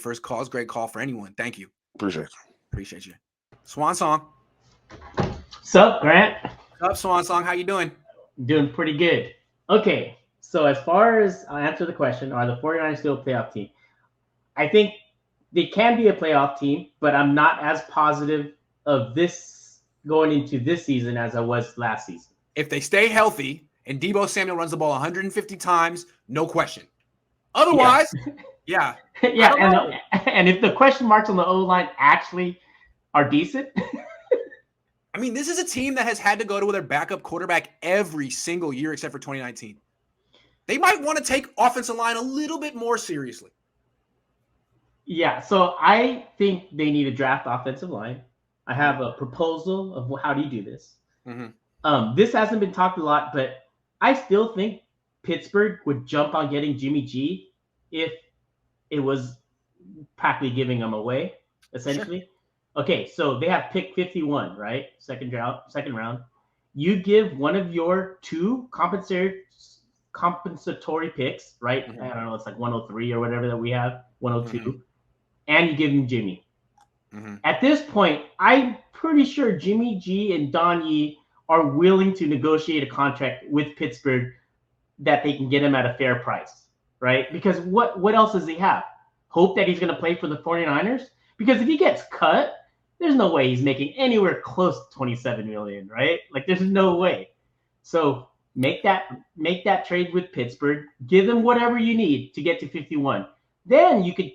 first call. It's a great call for anyone. Thank you. Appreciate you. Swan Song. Sup, Grant? What's up, Swan Song? How you doing? Doing pretty good. Okay, so as far as I'll answer the question, are the 49ers still a playoff team? I think they can be a playoff team, but I'm not as positive of this going into this season as I was last season. If they stay healthy and Deebo Samuel runs the ball 150 times, no question. Otherwise, yeah. And if the question marks on the O-line actually are decent. I mean, this is a team that has had to go to their backup quarterback every single year except for 2019. They might want to take offensive line a little bit more seriously. Yeah, so I think they need to draft offensive line. I have a proposal of how do you do this. Mm-hmm. This hasn't been talked a lot, but I still think Pittsburgh would jump on getting Jimmy G if it was practically giving them away, essentially. Sure. Okay, so they have pick 51, right? Second round. You give one of your two compensatory picks, right? Mm-hmm. I don't know, it's like 103 or whatever that we have, 102, and you give him Jimmy. Mm-hmm. At this point, I'm pretty sure Jimmy G and Don Yee are willing to negotiate a contract with Pittsburgh that they can get him at a fair price, right? Because what else does he have? Hope that he's going to play for the 49ers? Because if he gets cut, there's no way he's making anywhere close to $27 million, right? Like, there's no way. So make that trade with Pittsburgh. Give them whatever you need to get to 51. Then you could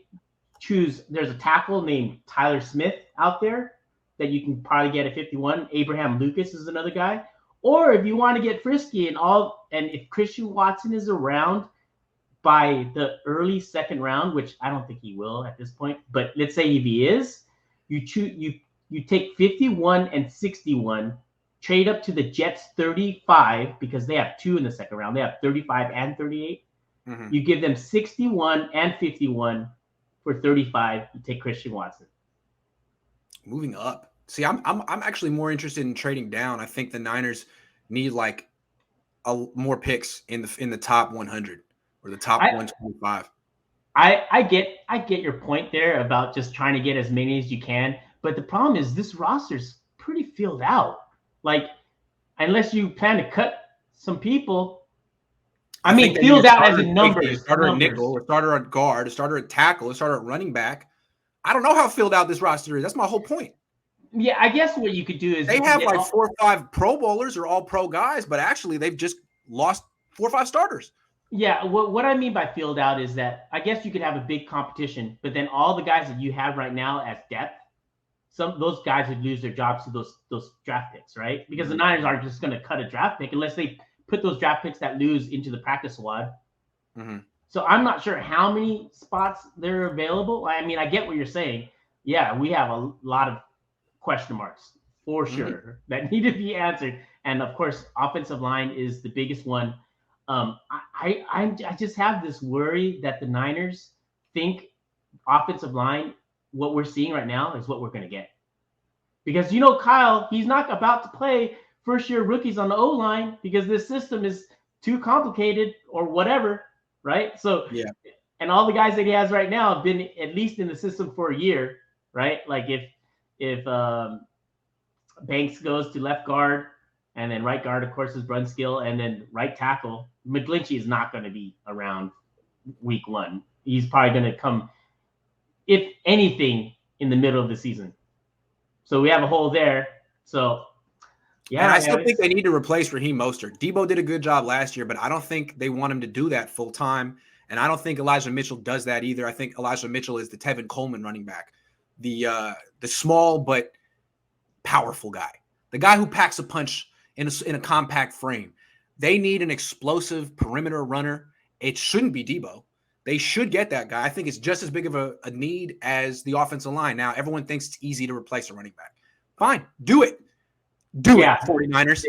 choose. There's a tackle named Tyler Smith out there that you can probably get at 51. Abraham Lucas is another guy. Or if you want to get frisky and if Christian Watson is around by the early second round, which I don't think he will at this point, but let's say if he is, you take 51 and 61, trade up to the Jets 35 because they have two in the second round. They have 35 and 38. Mm-hmm. You give them 61 and 51 for 35. You take Christian Watson. Moving up. See, I'm actually more interested in trading down. I think the Niners need like more picks in the top 100 or the top 125. I get your point there about just trying to get as many as you can, but the problem is this roster's pretty filled out. Like, unless you plan to cut some people, I mean, filled out as in numbers. A starter at nickel, a starter at guard, a starter at tackle, a starter at running back. I don't know how filled out this roster is. That's my whole point. Yeah, I guess what you could do is they have like 4 or 5 Pro Bowlers or all pro guys, but actually they've just lost 4 or 5 starters. Yeah, what I mean by filled out is that I guess you could have a big competition, but then all the guys that you have right now as depth, those guys would lose their jobs to those draft picks, right? Because the Niners aren't just going to cut a draft pick unless they put those draft picks that lose into the practice squad. Mm-hmm. So I'm not sure how many spots they're available. I mean, I get what you're saying. Yeah, we have a lot of question marks for sure that need to be answered. And of course, offensive line is the biggest one. I just have this worry that the Niners think offensive line, what we're seeing right now, is what we're going to get. Because, Kyle, he's not about to play first-year rookies on the O-line because this system is too complicated or whatever, right? So, yeah. And all the guys that he has right now have been at least in the system for a year, right? Like if Banks goes to left guard, and then right guard, of course, is Brunskill, and then right tackle, McGlinchey is not going to be around week 1. He's probably going to come, if anything, in the middle of the season. So we have a hole there. So, yeah. And I still think they need to replace Raheem Mostert. Debo did a good job last year, but I don't think they want him to do that full time. And I don't think Elijah Mitchell does that either. I think Elijah Mitchell is the Tevin Coleman running back, the small but powerful guy, the guy who packs a punch in a compact frame. They need an explosive perimeter runner. It shouldn't be Debo. They should get that guy. I think it's just as big of a need as the offensive line. Now, everyone thinks it's easy to replace a running back. Fine. Do it. Do it, 49ers.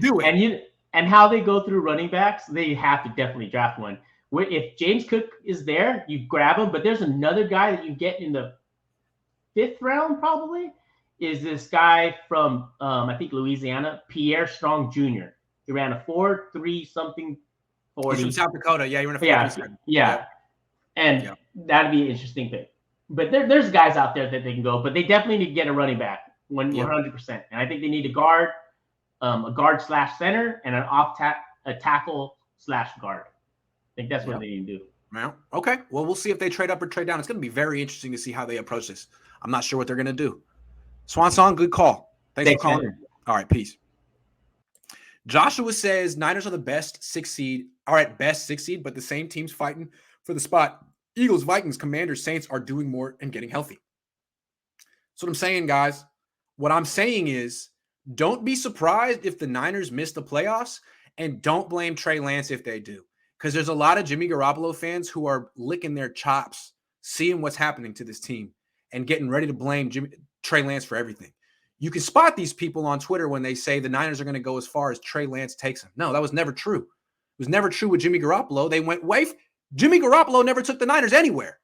Do it. And how they go through running backs, they have to definitely draft one. If James Cook is there, you grab him. But there's another guy that you get in the 5th round probably, is this guy from, I think, Louisiana, Pierre Strong Jr. He ran a 4.3 something 40. He's from South Dakota. Yeah, he ran a 4.3. Yeah. And that'd be an interesting pick. But there's guys out there that they can go, but they definitely need to get a running back 100%. And I think they need a guard slash center, and a tackle slash guard. I think that's what they need to do. Well, okay. Well, we'll see if they trade up or trade down. It's going to be very interesting to see how they approach this. I'm not sure what they're going to do. Swan Song, good call. Thanks for calling. Man. All right, peace. Joshua says Niners are the best 6 seed. All right, best 6 seed, but the same teams fighting for the spot. Eagles, Vikings, Commanders, Saints are doing more and getting healthy. That's what I'm saying, guys. What I'm saying is don't be surprised if the Niners miss the playoffs, and don't blame Trey Lance if they do. Because there's a lot of Jimmy Garoppolo fans who are licking their chops, seeing what's happening to this team, and getting ready to blame Trey Lance for everything. You can spot these people on Twitter when they say the Niners are going to go as far as Trey Lance takes them. No, that was never true. It was never true with Jimmy Garoppolo. Jimmy Garoppolo never took the Niners anywhere.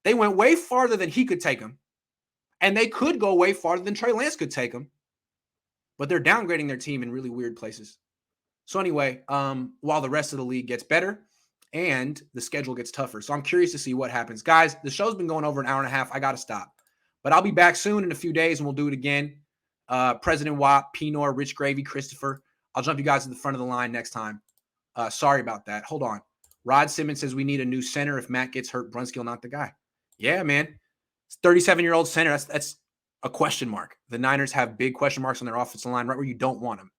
They went way farther than he could take them, and they could go way farther than Trey Lance could take them, but they're downgrading their team in really weird places. So anyway, while the rest of the league gets better and the schedule gets tougher. So I'm curious to see what happens. Guys, the show's been going over an hour and a half. I got to stop. But I'll be back soon in a few days, and we'll do it again. President Watt, Pinor, Rich Gravy, Christopher. I'll jump you guys to the front of the line next time. Sorry about that. Hold on. Rod Simmons says we need a new center. If Matt gets hurt, Brunskill not the guy. Yeah, man. 37-year-old center. That's a question mark. The Niners have big question marks on their offensive line right where you don't want them.